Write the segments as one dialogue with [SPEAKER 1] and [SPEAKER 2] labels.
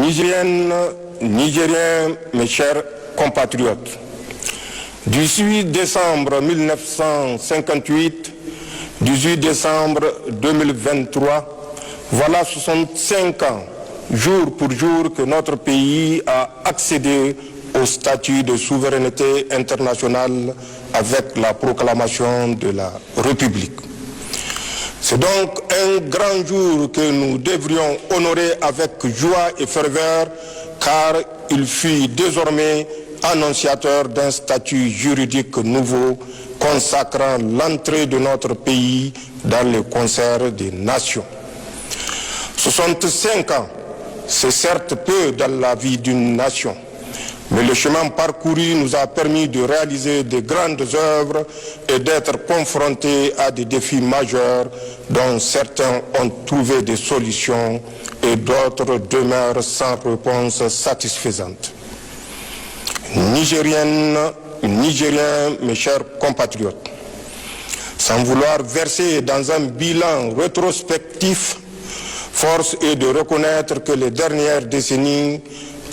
[SPEAKER 1] Nigériennes, Nigériens, mes chers compatriotes, du 18 décembre 1958, 18 décembre 2023, voilà 65 ans, jour pour jour, que notre pays a accédé au statut de souveraineté internationale avec la proclamation de la République. C'est donc un grand jour que nous devrions honorer avec joie et ferveur, car il fut désormais annonciateur d'un statut juridique nouveau consacrant l'entrée de notre pays dans le concert des nations. 65 ans, c'est certes peu dans la vie d'une nation, mais le chemin parcouru nous a permis de réaliser de grandes œuvres et d'être confrontés à des défis majeurs dont certains ont trouvé des solutions et d'autres demeurent sans réponse satisfaisante. Nigériennes, Nigériens, mes chers compatriotes, sans vouloir verser dans un bilan rétrospectif, force est de reconnaître que les dernières décennies,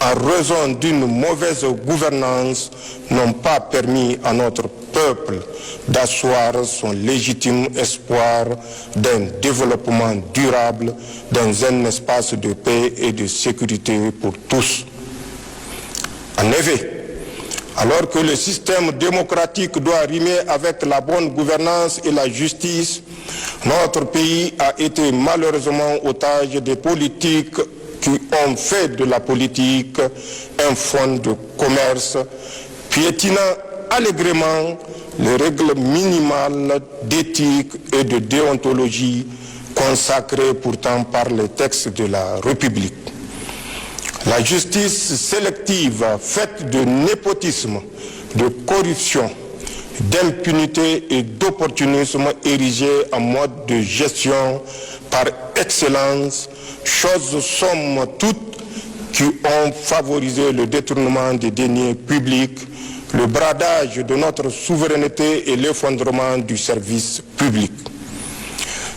[SPEAKER 1] en raison d'une mauvaise gouvernance, n'ont pas permis à notre peuple d'asseoir son légitime espoir d'un développement durable dans un espace de paix et de sécurité pour tous. En effet, alors que le système démocratique doit rimer avec la bonne gouvernance et la justice, notre pays a été malheureusement otage des politiques qui ont fait de la politique un fonds de commerce, piétinant allègrement les règles minimales d'éthique et de déontologie consacrées pourtant par les textes de la République. La justice sélective, faite de népotisme, de corruption, d'impunité et d'opportunisme érigée en mode de gestion par excellence, choses somme toute qui ont favorisé le détournement des deniers publics, le bradage de notre souveraineté et l'effondrement du service public.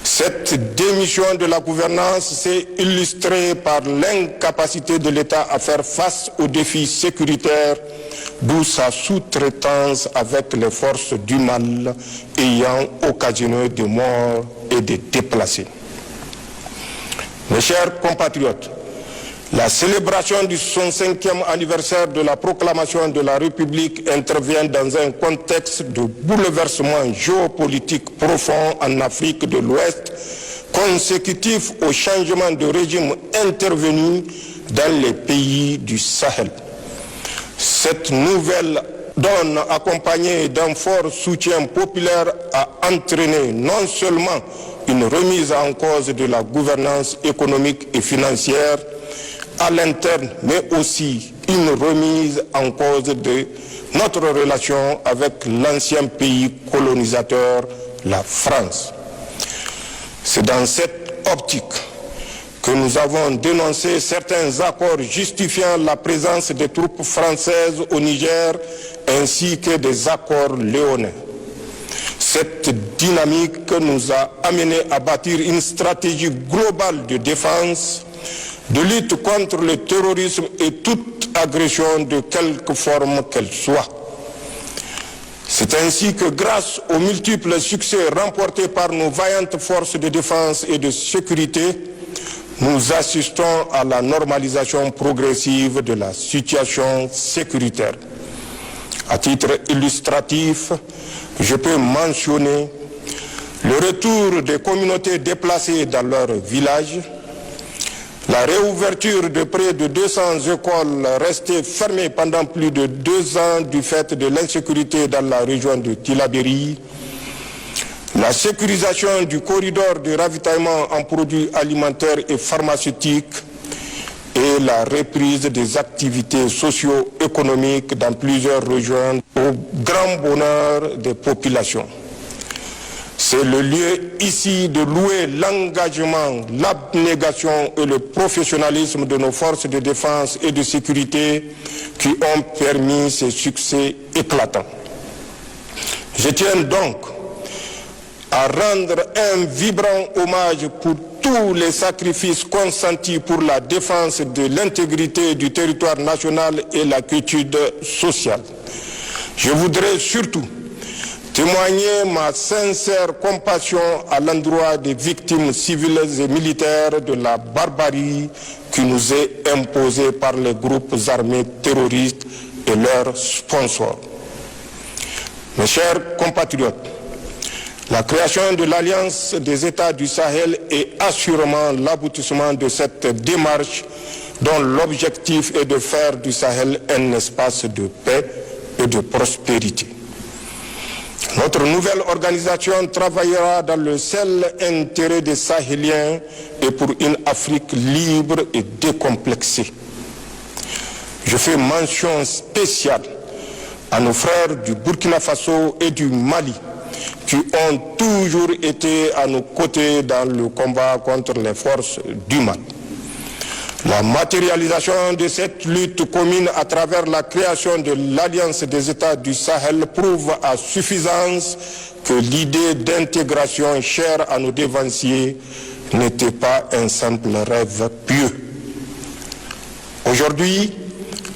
[SPEAKER 1] Cette démission de la gouvernance s'est illustrée par l'incapacité de l'État à faire face aux défis sécuritaires, d'où sa sous-traitance avec les forces du mal ayant occasionné des morts et des déplacés. Mes chers compatriotes, la célébration du 65e anniversaire de la proclamation de la République intervient dans un contexte de bouleversement géopolitique profond en Afrique de l'Ouest, consécutif au changement de régime intervenu dans les pays du Sahel. Cette nouvelle donne, accompagnée d'un fort soutien populaire, a entraîné non seulement une remise en cause de la gouvernance économique et financière à l'interne, mais aussi une remise en cause de notre relation avec l'ancien pays colonisateur, la France. C'est dans cette optique que nous avons dénoncé certains accords justifiant la présence des troupes françaises au Niger, ainsi que des accords léonins. Cette dynamique nous a amené à bâtir une stratégie globale de défense, de lutte contre le terrorisme et toute agression de quelque forme qu'elle soit. C'est ainsi que grâce aux multiples succès remportés par nos vaillantes forces de défense et de sécurité, nous assistons à la normalisation progressive de la situation sécuritaire. À titre illustratif, je peux mentionner le retour des communautés déplacées dans leurs villages, la réouverture de près de 200 écoles restées fermées pendant plus de 2 ans du fait de l'insécurité dans la région de Tillabéri, la sécurisation du corridor de ravitaillement en produits alimentaires et pharmaceutiques et la reprise des activités socio-économiques dans plusieurs régions au grand bonheur des populations. C'est le lieu ici de louer l'engagement, l'abnégation et le professionnalisme de nos forces de défense et de sécurité qui ont permis ces succès éclatants. Je tiens donc à rendre un vibrant hommage pour tous les sacrifices consentis pour la défense de l'intégrité du territoire national et la quiétude sociale. Je voudrais surtout témoigner ma sincère compassion à l'endroit des victimes civiles et militaires de la barbarie qui nous est imposée par les groupes armés terroristes et leurs sponsors. Mes chers compatriotes, la création de l'Alliance des États du Sahel est assurément l'aboutissement de cette démarche dont l'objectif est de faire du Sahel un espace de paix et de prospérité. Notre nouvelle organisation travaillera dans le seul intérêt des Sahéliens et pour une Afrique libre et décomplexée. Je fais mention spéciale à nos frères du Burkina Faso et du Mali qui ont toujours été à nos côtés dans le combat contre les forces du mal. La matérialisation de cette lutte commune à travers la création de l'Alliance des États du Sahel prouve à suffisance que l'idée d'intégration chère à nos dévanciers n'était pas un simple rêve pieux. Aujourd'hui,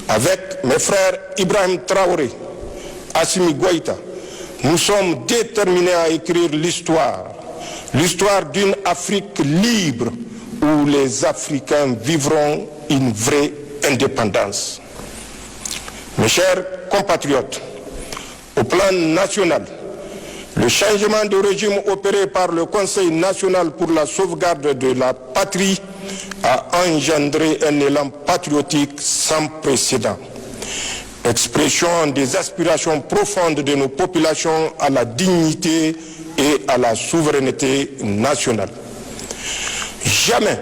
[SPEAKER 1] avec mes frères Ibrahim Traoré, Assimi Goïta, nous sommes déterminés à écrire l'histoire d'une Afrique libre où les Africains vivront une vraie indépendance. Mes chers compatriotes, au plan national, le changement de régime opéré par le Conseil national pour la sauvegarde de la patrie a engendré un élan patriotique sans précédent. Expression des aspirations profondes de nos populations à la dignité et à la souveraineté nationale. Jamais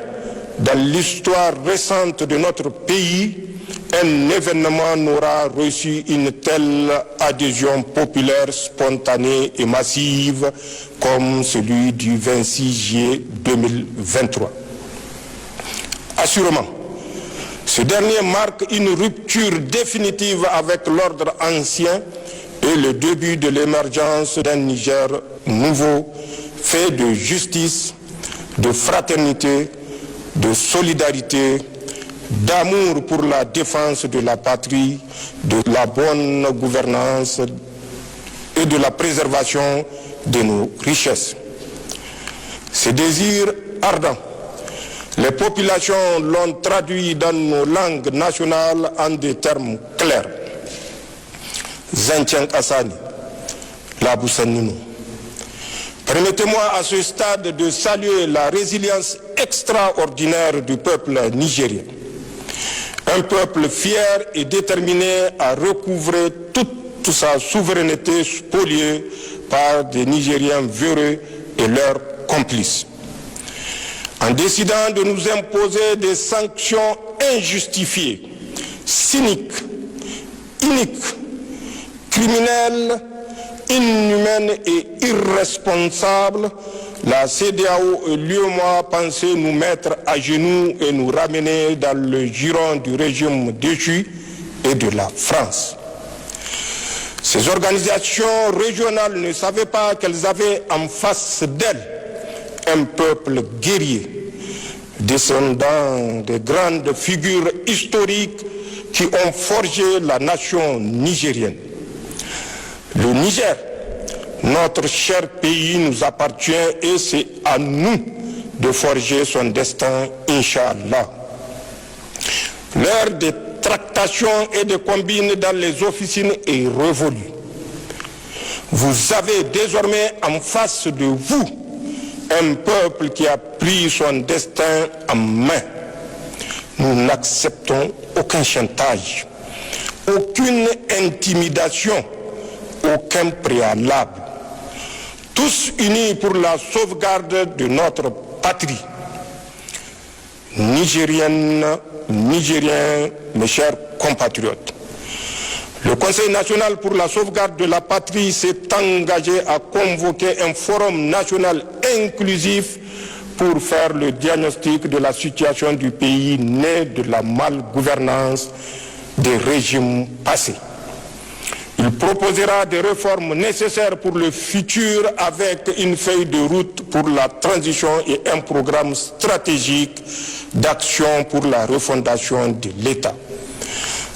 [SPEAKER 1] dans l'histoire récente de notre pays, un événement n'aura reçu une telle adhésion populaire spontanée et massive comme celui du 26 juillet 2023. Assurément, ce dernier marque une rupture définitive avec l'ordre ancien et le début de l'émergence d'un Niger nouveau, fait de justice, de fraternité, de solidarité, d'amour pour la défense de la patrie, de la bonne gouvernance et de la préservation de nos richesses. Ces désirs ardents, les populations l'ont traduit dans nos langues nationales en des termes clairs. Zentian Assani, Labousanino. Permettez-moi à ce stade de saluer la résilience extraordinaire du peuple nigérien. Un peuple fier et déterminé à recouvrer toute sa souveraineté spoliée par des Nigériens véreux et leurs complices. En décidant de nous imposer des sanctions injustifiées, cyniques, iniques, criminelles, inhumaines et irresponsables, la CEDEAO et l'UEMOA pensaient nous mettre à genoux et nous ramener dans le giron du régime déchu et de la France. Ces organisations régionales ne savaient pas qu'elles avaient en face d'elles un peuple guerrier, descendant des grandes figures historiques qui ont forgé la nation nigérienne. Le Niger, notre cher pays, nous appartient et c'est à nous de forger son destin, Inch'Allah. L'heure des tractations et des combines dans les officines est révolue. Vous avez désormais en face de vous un peuple qui a pris son destin en main. Nous n'acceptons aucun chantage, aucune intimidation, aucun préalable. Tous unis pour la sauvegarde de notre patrie. Nigériennes, Nigériens, mes chers compatriotes, le Conseil national pour la sauvegarde de la patrie s'est engagé à convoquer un forum national inclusif pour faire le diagnostic de la situation du pays né de la malgouvernance des régimes passés. Il Il proposera des réformes nécessaires pour le futur avec une feuille de route pour la transition et un programme stratégique d'action pour la refondation de l'État.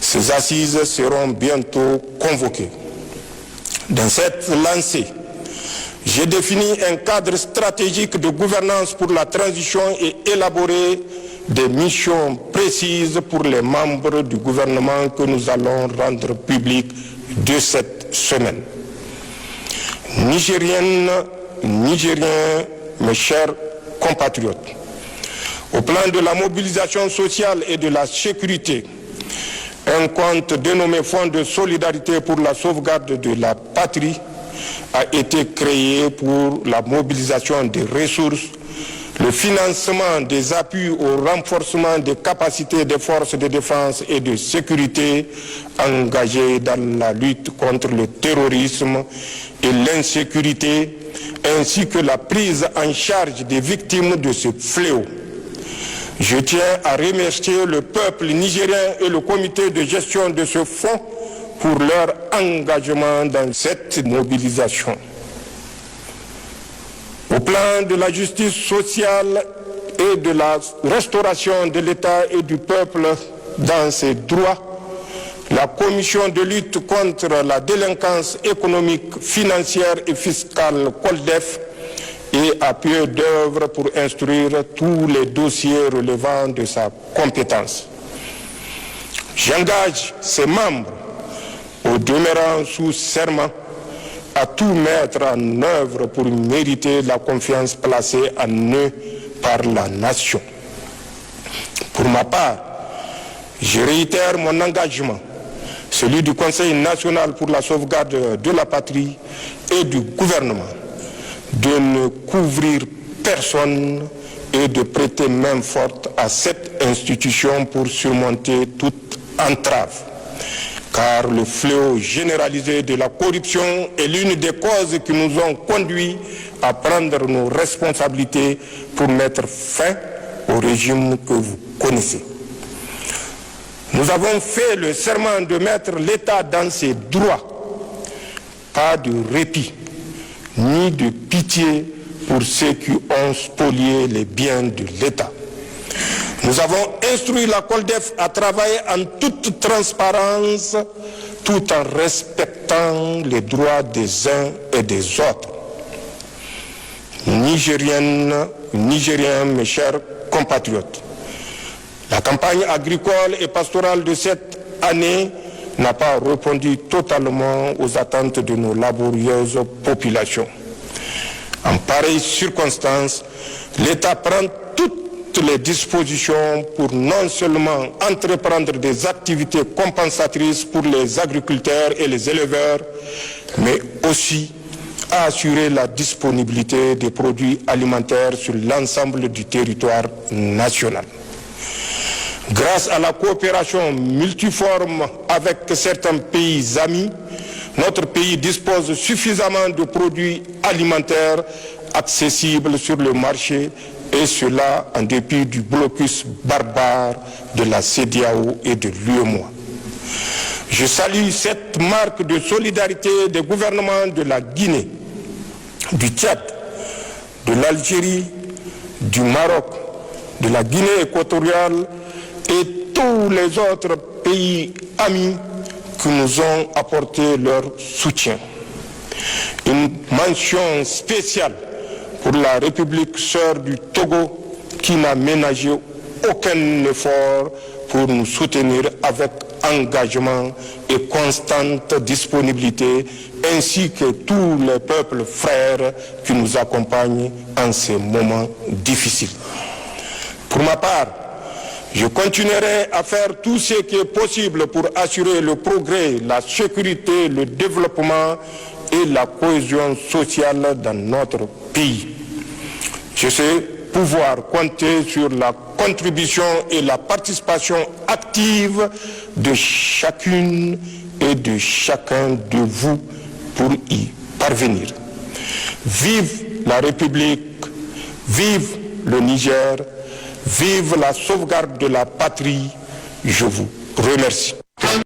[SPEAKER 1] Ces assises seront bientôt convoquées. Dans cette lancée, j'ai défini un cadre stratégique de gouvernance pour la transition et élaboré des missions précises pour les membres du gouvernement que nous allons rendre publiques de cette semaine. Nigériennes, Nigériens, mes chers compatriotes, au plan de la mobilisation sociale et de la sécurité, un compte dénommé Fonds de solidarité pour la sauvegarde de la patrie a été créé pour la mobilisation des ressources, le financement des appuis au renforcement des capacités des forces de défense et de sécurité engagées dans la lutte contre le terrorisme et l'insécurité, ainsi que la prise en charge des victimes de ce fléau. Je tiens à remercier le peuple nigérien et le comité de gestion de ce fonds pour leur engagement dans cette mobilisation. Au plan de la justice sociale et de la restauration de l'État et du peuple dans ses droits, la commission de lutte contre la délinquance économique, financière et fiscale COLDEF est à pied d'œuvre pour instruire tous les dossiers relevant de sa compétence. J'engage ses membres, au demeurant sous serment, à tout mettre en œuvre pour mériter la confiance placée en eux par la nation. Pour ma part, je réitère mon engagement, celui du Conseil national pour la sauvegarde de la patrie et du gouvernement, de ne couvrir personne et de prêter main forte à cette institution pour surmonter toute entrave. Car le fléau généralisé de la corruption est l'une des causes qui nous ont conduits à prendre nos responsabilités pour mettre fin au régime que vous connaissez. Nous avons fait le serment de mettre l'État dans ses droits, pas de répit, ni de pitié pour ceux qui ont spolié les biens de l'État. Nous avons instruit la COLDEF à travailler en toute transparence, tout en respectant les droits des uns et des autres. Nigériennes, Nigériens, mes chers compatriotes, la campagne agricole et pastorale de cette année n'a pas répondu totalement aux attentes de nos laborieuses populations. En pareille circonstance, l'État prend toutes les dispositions pour non seulement entreprendre des activités compensatrices pour les agriculteurs et les éleveurs, mais aussi assurer la disponibilité des produits alimentaires sur l'ensemble du territoire national. Grâce à la coopération multiforme avec certains pays amis, notre pays dispose suffisamment de produits alimentaires accessibles sur le marché, et cela en dépit du blocus barbare de la CEDEAO et de l'UEMOA. Je salue cette marque de solidarité des gouvernements de la Guinée, du Tchad, de l'Algérie, du Maroc, de la Guinée équatoriale et tous les autres pays amis qui nous ont apporté leur soutien. Une mention spéciale pour la République sœur du Togo qui n'a ménagé aucun effort pour nous soutenir avec engagement et constante disponibilité, ainsi que tous les peuples frères qui nous accompagnent en ces moments difficiles. Pour ma part, je continuerai à faire tout ce qui est possible pour assurer le progrès, la sécurité, le développement et la cohésion sociale dans notre pays. Je sais pouvoir compter sur la contribution et la participation active de chacune et de chacun de vous pour y parvenir. Vive la République, vive le Niger, vive la sauvegarde de la patrie. Je vous remercie.